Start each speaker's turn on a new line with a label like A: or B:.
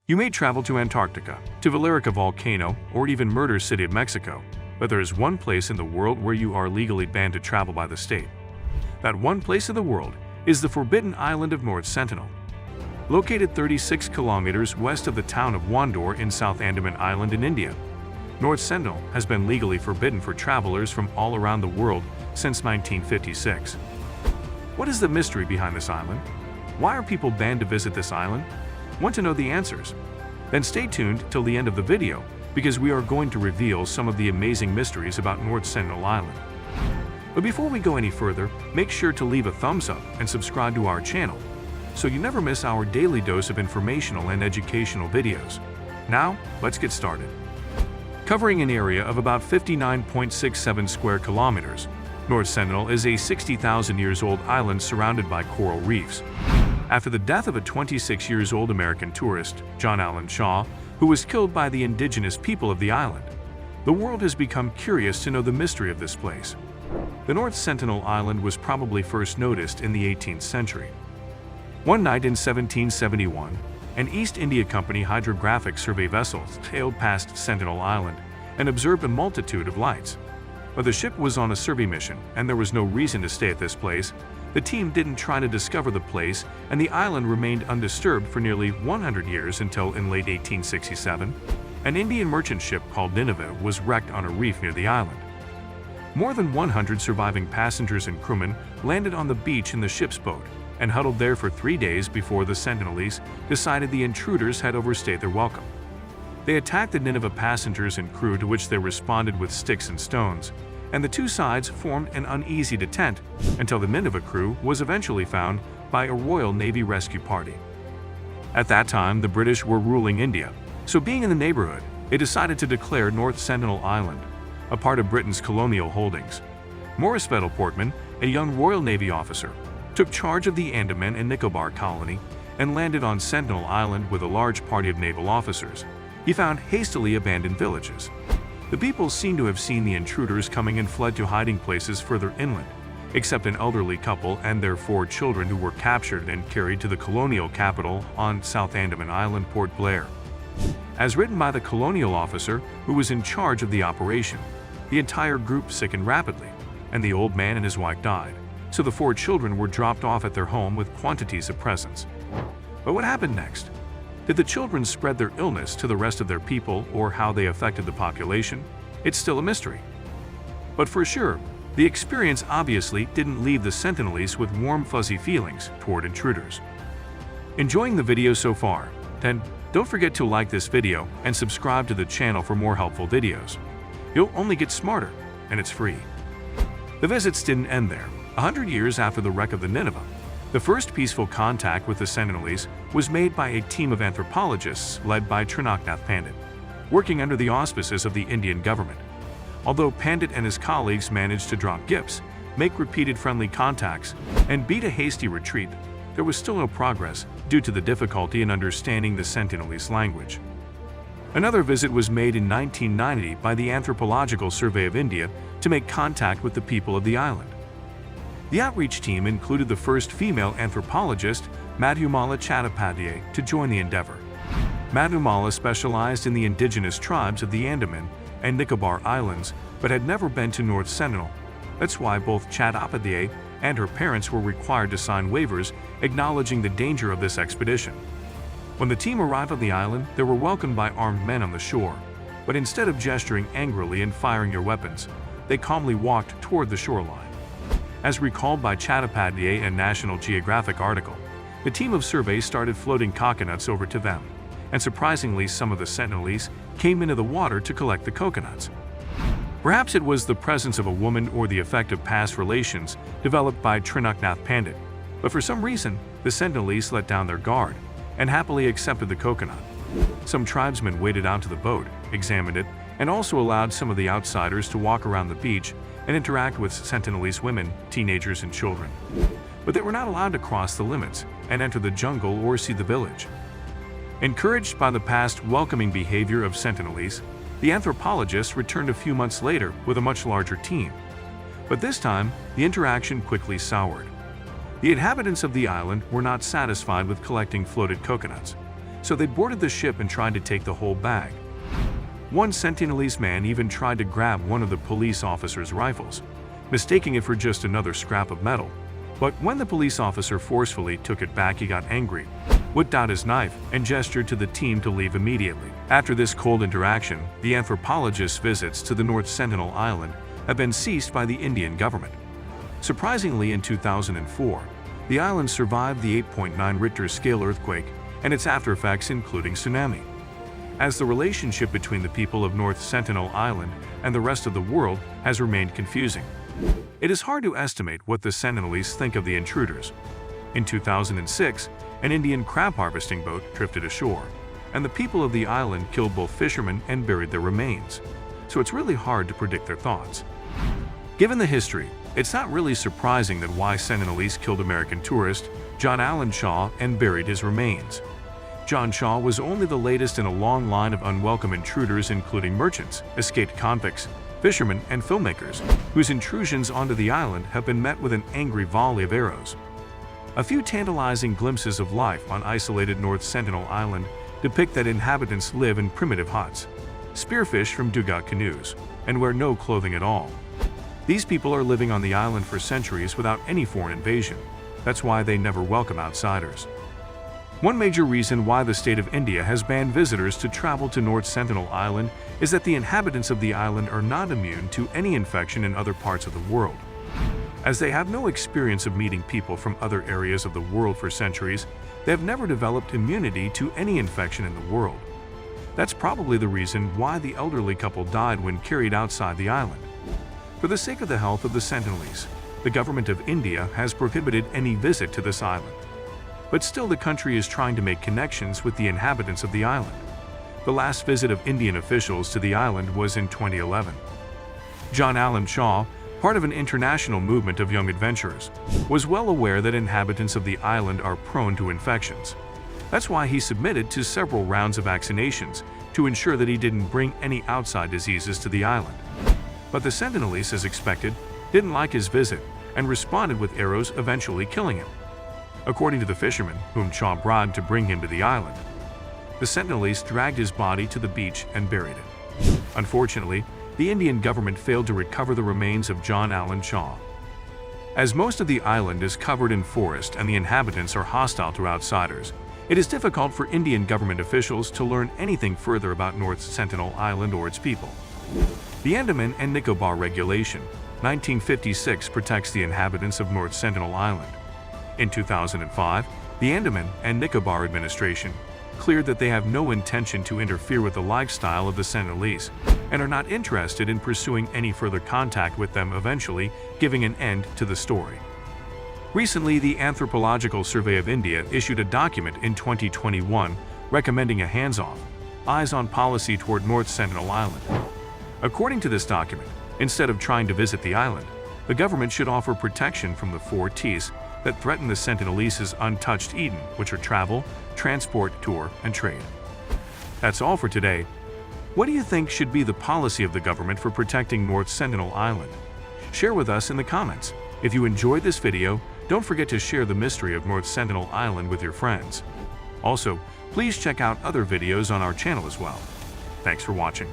A: You may travel to Antarctica, to Valerica Volcano, or even Murder City of Mexico, but there is one place in the world where you are legally banned to travel by the state. That one place in the world is the forbidden island of North Sentinel. Located 36 kilometers west of the town of Wandoor in South Andaman Island in India, North Sentinel has been legally forbidden for travelers from all around the world since 1956. What is the mystery behind this island? Why are people banned to visit this island? Want to know the answers? Then stay tuned till the end of the video because we are going to reveal some of the amazing mysteries about North Sentinel Island. But before we go any further, make sure to leave a thumbs up and subscribe to our channel so you never miss our daily dose of informational and educational videos. Now, let's get started. Covering an area of about 59.67 square kilometers, North Sentinel is a 60,000 years old island surrounded by coral reefs. After the death of a 26-year-old American tourist, John Allen Shaw, who was killed by the indigenous people of the island, the world has become curious to know the mystery of this place. The North Sentinel Island was probably first noticed in the 18th century. One night in 1771, an East India Company hydrographic survey vessel sailed past Sentinel Island and observed a multitude of lights. But the ship was on a survey mission and there was no reason to stay at this place. The team didn't try to discover the place, and the island remained undisturbed for nearly 100 years until in late 1867, an Indian merchant ship called Nineveh was wrecked on a reef near the island. More than 100 surviving passengers and crewmen landed on the beach in the ship's boat and huddled there for 3 days before the Sentinelese decided the intruders had overstayed their welcome. They attacked the Nineveh passengers and crew, to which they responded with sticks and stones, and the two sides formed an uneasy detente until the Nineveh crew was eventually found by a Royal Navy rescue party. At that time, the British were ruling India, so being in the neighborhood, they decided to declare North Sentinel Island a part of Britain's colonial holdings. Maurice Vettle Portman, a young Royal Navy officer, took charge of the Andaman and Nicobar colony and landed on Sentinel Island with a large party of naval officers. He found hastily abandoned villages. The people seemed to have seen the intruders coming and fled to hiding places further inland, except an elderly couple and their 4 children, who were captured and carried to the colonial capital on South Andaman Island, Port Blair. As written by the colonial officer who was in charge of the operation, the entire group sickened rapidly, and the old man and his wife died, so the 4 children were dropped off at their home with quantities of presents. But what happened next? Did the children spread their illness to the rest of their people, or how they affected the population? It's still a mystery. But for sure, the experience obviously didn't leave the Sentinelese with warm fuzzy feelings toward intruders. Enjoying the video so far? Then don't forget to like this video and subscribe to the channel for more helpful videos. You'll only get smarter, and it's free. The visits didn't end there. 100 years after the wreck of the Nineveh, the first peaceful contact with the Sentinelese was made by a team of anthropologists led by Treacherous Pandit, working under the auspices of the Indian government. Although Pandit and his colleagues managed to drop gifts, make repeated friendly contacts, and beat a hasty retreat, there was still no progress due to the difficulty in understanding the Sentinelese language. Another visit was made in 1990 by the Anthropological Survey of India to make contact with the people of the island. The outreach team included the first female anthropologist, Madhumala Chattopadhyay, to join the endeavor. Madhumala specialized in the indigenous tribes of the Andaman and Nicobar Islands, but had never been to North Sentinel. That's why both Chattopadhyay and her parents were required to sign waivers acknowledging the danger of this expedition. When the team arrived on the island, they were welcomed by armed men on the shore, but instead of gesturing angrily and firing their weapons, they calmly walked toward the shoreline. As recalled by Chattopadhyay in a National Geographic article, the team of survey started floating coconuts over to them, and surprisingly some of the Sentinelese came into the water to collect the coconuts. Perhaps it was the presence of a woman or the effect of past relations developed by Treacherous Pandit, but for some reason the Sentinelese let down their guard and happily accepted the coconut. Some tribesmen waded out to the boat, examined it, and also allowed some of the outsiders to walk around the beach and interact with Sentinelese women, teenagers, and children. But they were not allowed to cross the limits and enter the jungle or see the village. Encouraged by the past welcoming behavior of Sentinelese, the anthropologists returned a few months later with a much larger team. But this time, the interaction quickly soured. The inhabitants of the island were not satisfied with collecting floated coconuts, so they boarded the ship and tried to take the whole bag. One Sentinelese man even tried to grab one of the police officer's rifles, mistaking it for just another scrap of metal. But when the police officer forcefully took it back, he got angry, whipped out his knife, and gestured to the team to leave immediately. After this cold interaction, the anthropologist's visits to the North Sentinel Island have been ceased by the Indian government. Surprisingly, in 2004, the island survived the 8.9 Richter scale earthquake and its aftereffects, including tsunami. As the relationship between the people of North Sentinel Island and the rest of the world has remained confusing, it is hard to estimate what the Sentinelese think of the intruders. In 2006, an Indian crab harvesting boat drifted ashore, and the people of the island killed both fishermen and buried their remains, so it's really hard to predict their thoughts. Given the history, it's not really surprising that why Sentinelese killed American tourist John Allen Shaw and buried his remains. John Shaw was only the latest in a long line of unwelcome intruders, including merchants, escaped convicts, fishermen, and filmmakers, whose intrusions onto the island have been met with an angry volley of arrows. A few tantalizing glimpses of life on isolated North Sentinel Island depict that inhabitants live in primitive huts, spearfish from dugout canoes, and wear no clothing at all. These people are living on the island for centuries without any foreign invasion. That's why they never welcome outsiders. One major reason why the state of India has banned visitors to travel to North Sentinel Island is that the inhabitants of the island are not immune to any infection in other parts of the world. As they have no experience of meeting people from other areas of the world for centuries, they have never developed immunity to any infection in the world. That's probably the reason why the elderly couple died when carried outside the island. For the sake of the health of the Sentinelese, the government of India has prohibited any visit to this island. But still, the country is trying to make connections with the inhabitants of the island. The last visit of Indian officials to the island was in 2011. John Allen Shaw, part of an international movement of young adventurers, was well aware that inhabitants of the island are prone to infections. That's why he submitted to several rounds of vaccinations to ensure that he didn't bring any outside diseases to the island. But the Sentinelese, as expected, didn't like his visit and responded with arrows, eventually killing him. According to the fisherman, whom Shaw bribed to bring him to the island, the Sentinelese dragged his body to the beach and buried it. Unfortunately, the Indian government failed to recover the remains of John Allen Shaw. As most of the island is covered in forest and the inhabitants are hostile to outsiders, it is difficult for Indian government officials to learn anything further about North Sentinel Island or its people. The Andaman and Nicobar Regulation, 1956, protects the inhabitants of North Sentinel Island. In 2005, the Andaman and Nicobar administration cleared that they have no intention to interfere with the lifestyle of the Sentinelese and are not interested in pursuing any further contact with them, eventually giving an end to the story. Recently, the Anthropological Survey of India issued a document in 2021 recommending a hands-off, eyes-on policy toward North Sentinel Island. According to this document, instead of trying to visit the island, the government should offer protection from the 4 T's that threaten the Sentinelese's untouched Eden, which are travel, transport, tour, and trade. That's all for today. What do you think should be the policy of the government for protecting North Sentinel Island? Share with us in the comments. If you enjoyed this video, don't forget to share the mystery of North Sentinel Island with your friends. Also, please check out other videos on our channel as well. Thanks for watching.